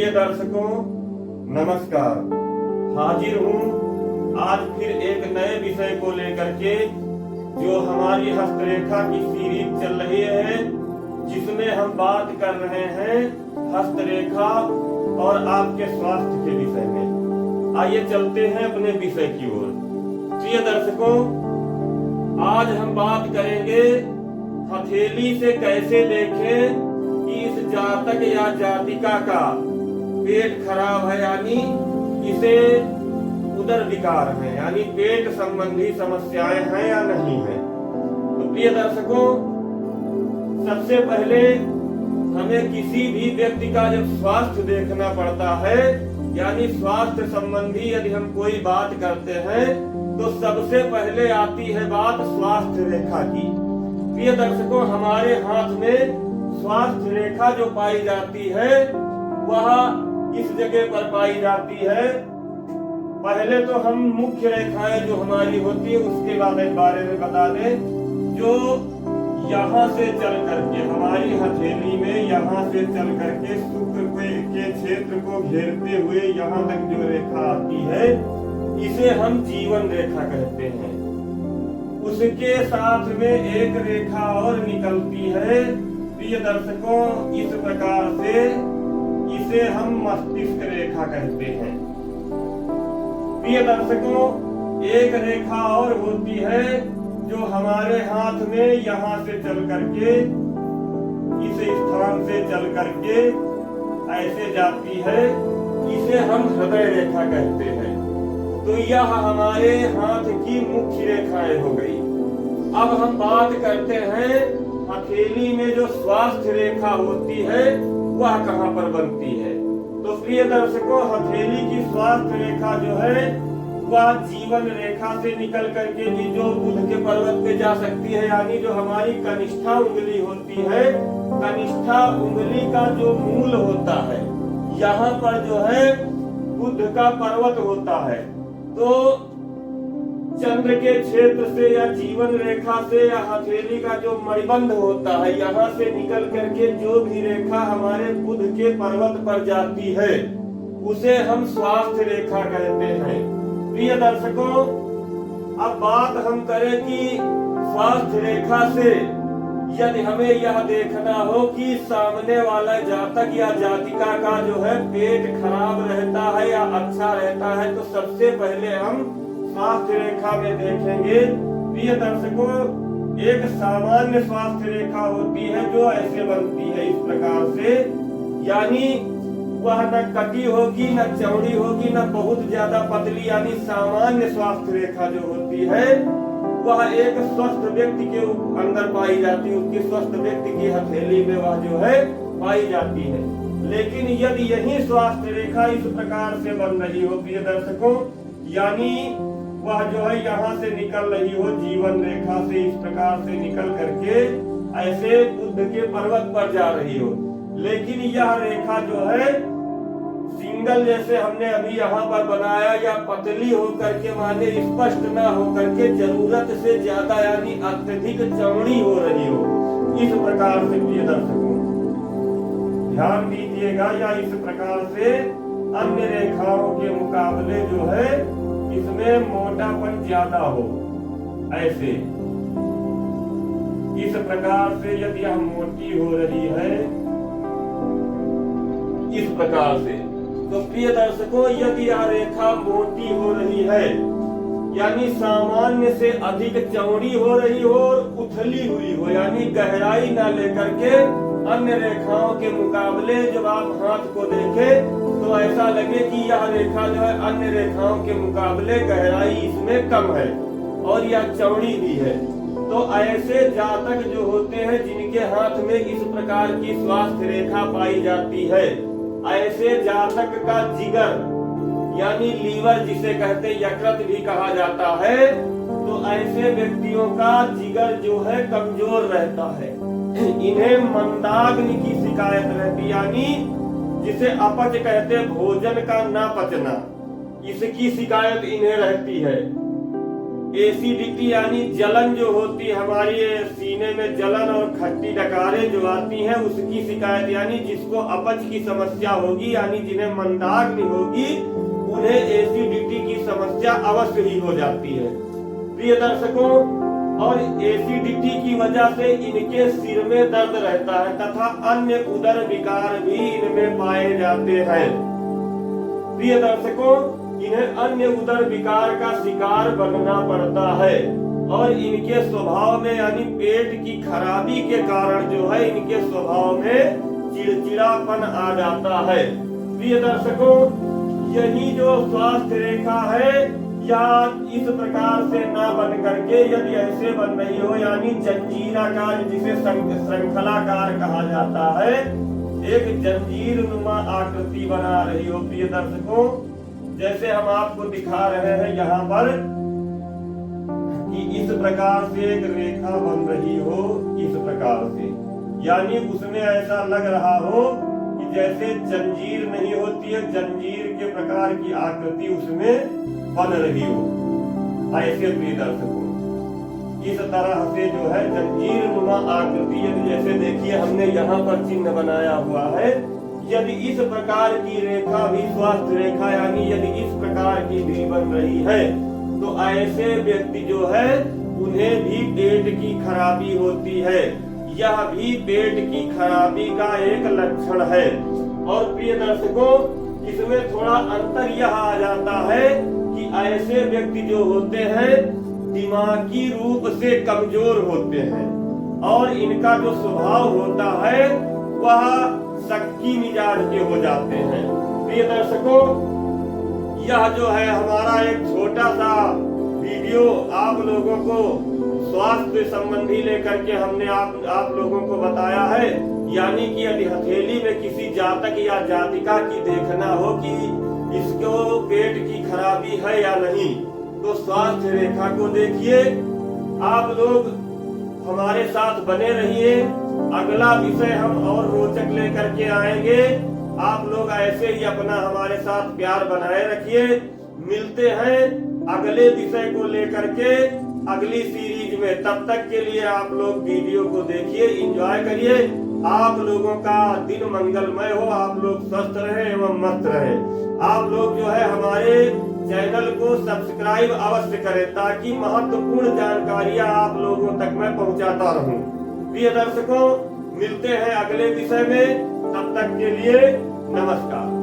प्रिय दर्शकों, नमस्कार। हाजिर हूँ आज फिर एक नए विषय को लेकर के, जो हमारी हस्तरेखा की सीरीज चल रही है, जिसमें हम बात कर रहे हैं हस्तरेखा और आपके स्वास्थ्य के विषय में। आइए चलते हैं अपने विषय की ओर। प्रिय दर्शकों, आज हम बात करेंगे हथेली से कैसे देखें कि इस जातक या जातिका का पेट खराब है, यानी इसे उदर विकार है, यानी पेट संबंधी समस्याएं हैं या नहीं है। तो प्रिय दर्शकों, सबसे पहले हमें किसी भी व्यक्ति का जब स्वास्थ्य देखना पड़ता है, यानी स्वास्थ्य संबंधी यदि हम कोई बात करते हैं, तो सबसे पहले आती है बात स्वास्थ्य रेखा की। प्रिय दर्शकों, हमारे हाथ में स्वास्थ्य रेखा जो पाई जाती है वह इस जगह पर पाई जाती है। पहले तो हम मुख्य रेखाएं जो हमारी होती है उसके बारे में बता दें। जो यहाँ से चल करके हमारी हथेली में यहाँ से चल करके शुक्र के क्षेत्र को घेरते हुए यहाँ तक जो रेखा आती है, इसे हम जीवन रेखा कहते हैं। उसके साथ में एक रेखा और निकलती है प्रिय दर्शकों, इस प्रकार से, इसे हम मस्तिष्क रेखा कहते हैं। प्रिय दर्शकों, एक रेखा और होती है जो हमारे हाथ में यहाँ से चल करके, इस स्थान से चल करके ऐसे जाती है, इसे हम हृदय रेखा कहते हैं। तो यह हमारे हाथ की मुख्य रेखाएं हो गई। अब हम बात करते हैं हथेली में जो स्वास्थ्य रेखा होती है वह कहाँ पर बनती है। तो प्रिय दर्शकों, हथेली की स्वास्थ्य रेखा जो है वह जीवन रेखा से निकल करके भी जो बुध के पर्वत पे जा सकती है, यानी जो हमारी कनिष्ठा उंगली होती है, कनिष्ठा उंगली का जो मूल होता है, यहाँ पर जो है बुध का पर्वत होता है। तो चंद्र के क्षेत्र से या जीवन रेखा से या हथेली का जो मणिबंध होता है, यहाँ से निकल करके जो भी रेखा हमारे बुध के पर्वत पर जाती है उसे हम स्वास्थ्य रेखा कहते हैं। प्रिय दर्शकों, अब बात हम करें कि स्वास्थ्य रेखा से यदि हमें यह देखना हो कि सामने वाला जातक या जातिका का जो है पेट खराब रहता है या अच्छा रहता है, तो सबसे पहले हम स्वास्थ्य रेखा में देखेंगे। प्रिय दर्शकों, एक सामान्य स्वास्थ्य रेखा होती है जो ऐसे बनती है इस प्रकार से, यानी वह न कटी होगी, न चौड़ी होगी, न बहुत ज्यादा पतली, यानी सामान्य स्वास्थ्य रेखा जो होती है वह एक स्वस्थ व्यक्ति के अंदर पाई जाती है, उसके स्वस्थ व्यक्ति की हथेली में वह जो है पाई जाती है। लेकिन यदि यही स्वास्थ्य रेखा इस प्रकार से बन रही हो प्रिय दर्शकों, यानी वह जो है यहाँ से निकल रही हो, जीवन रेखा से इस प्रकार से निकल करके ऐसे बुध के पर्वत पर जा रही हो, लेकिन यह रेखा जो है सिंगल जैसे हमने अभी यहाँ पर बनाया, या पतली होकर के माने स्पष्ट न होकर के जरूरत से ज्यादा यानी अत्यधिक चौड़ी हो रही हो, इस प्रकार से प्रिय दर्शकों ध्यान दीजिएगा, या इस प्रकार से अन्य रेखाओं के मुकाबले जो है इसमें मोटापन ज्यादा हो, ऐसे इस प्रकार से यदि यह मोटी हो रही है इस प्रकार से, तो प्रिय दर्शकों यदि यह रेखा मोटी हो रही है, यानी सामान्य से अधिक चौड़ी हो रही हो और उथली हुई हो, यानी गहराई ना लेकर के अन्य रेखाओं के मुकाबले जब आप हाथ को देखें तो ऐसा लगे कि यह रेखा जो है अन्य रेखाओं के मुकाबले गहराई इसमें कम है और यह चौड़ी भी है, तो ऐसे जातक जो होते हैं जिनके हाथ में इस प्रकार की स्वास्थ्य रेखा पाई जाती है, ऐसे जातक का जिगर यानी लीवर जिसे कहते हैं, यकृत भी कहा जाता है, तो ऐसे व्यक्तियों का जिगर जो है कमजोर रहता है। इन्हें मंदाग्नि की शिकायत रहती, यानी जिसे अपच कहते हैं, भोजन का ना पचना, इसकी शिकायत इन्हें रहती है। एसिडिटी यानी जलन जो होती है, हमारी सीने में जलन और खट्टी डकारें जो आती हैं उसकी शिकायत, यानी जिसको अपच की समस्या होगी, यानी जिन्हें मंदाग्नि होगी, उन्हें एसिडिटी की समस्या अवश्य ही हो जाती है प्रिय दर्शकों। और एसिडिटी की वजह से इनके सिर में दर्द रहता है तथा अन्य उदर विकार भी इनमें पाए जाते हैं प्रिय दर्शकों। इन्हें अन्य उदर विकार का शिकार बनना पड़ता है और इनके स्वभाव में यानी पेट की खराबी के कारण जो है इनके स्वभाव में चिड़चिड़ापन आ जाता है प्रिय दर्शकों। यही जो स्वास्थ्य रेखा है या इस प्रकार से ना बन करके यदि ऐसे बन रही हो, यानी जंजीराकार, जिसे श्रृंखलाकार कहा जाता है, एक जंजीर नुमा आकृति बना रही हो प्रिय दर्शकों, जैसे हम आपको दिखा रहे हैं यहाँ पर कि इस प्रकार से एक रेखा बन रही हो, इस प्रकार से, यानी उसमें ऐसा लग रहा हो कि जैसे जंजीर नहीं होती है, जंजीर के प्रकार की आकृति उसमें बन रही हो, ऐसे प्रिय दर्शकों इस तरह से जो है जंजीर नुमा आकृति, यदि जैसे देखिए हमने यहाँ पर चिन्ह बनाया हुआ है, यदि इस प्रकार की रेखा भी स्वास्थ्य रेखा यानी यदि इस प्रकार की भी बन रही है तो ऐसे व्यक्ति जो है उन्हें भी पेट की खराबी होती है, यह भी पेट की खराबी का एक लक्षण है। और प्रिय दर्शकों इसमें थोड़ा अंतर यह आ जाता है कि ऐसे व्यक्ति जो होते हैं दिमागी रूप से कमजोर होते हैं और इनका जो स्वभाव होता है वह शक्की मिजाज के हो जाते हैं प्रिय दर्शकों। यह जो है हमारा एक छोटा सा वीडियो आप लोगों को स्वास्थ्य संबंधी लेकर के हमने आप लोगों को बताया है, यानी कि यदि हथेली में किसी जातक या जातिका की देखना हो कि इसको पेट की खराबी है या नहीं, तो स्वास्थ्य रेखा को देखिए। आप लोग हमारे साथ बने रहिए, अगला विषय हम और रोचक लेकर के आएंगे। आप लोग ऐसे ही अपना हमारे साथ प्यार बनाए रखिए। मिलते हैं अगले विषय को लेकर के अगली सीरीज में। तब तक के लिए आप लोग वीडियो को देखिए, एंजॉय करिए। आप लोगों का दिन मंगलमय हो, आप लोग स्वस्थ रहे एवं मस्त रहे। आप लोग जो है हमारे चैनल को सब्सक्राइब अवश्य करें ताकि महत्वपूर्ण जानकारियां आप लोगों तक मैं पहुंचाता रहूं। प्रिय दर्शकों मिलते हैं अगले विषय में, तब तक के लिए नमस्कार।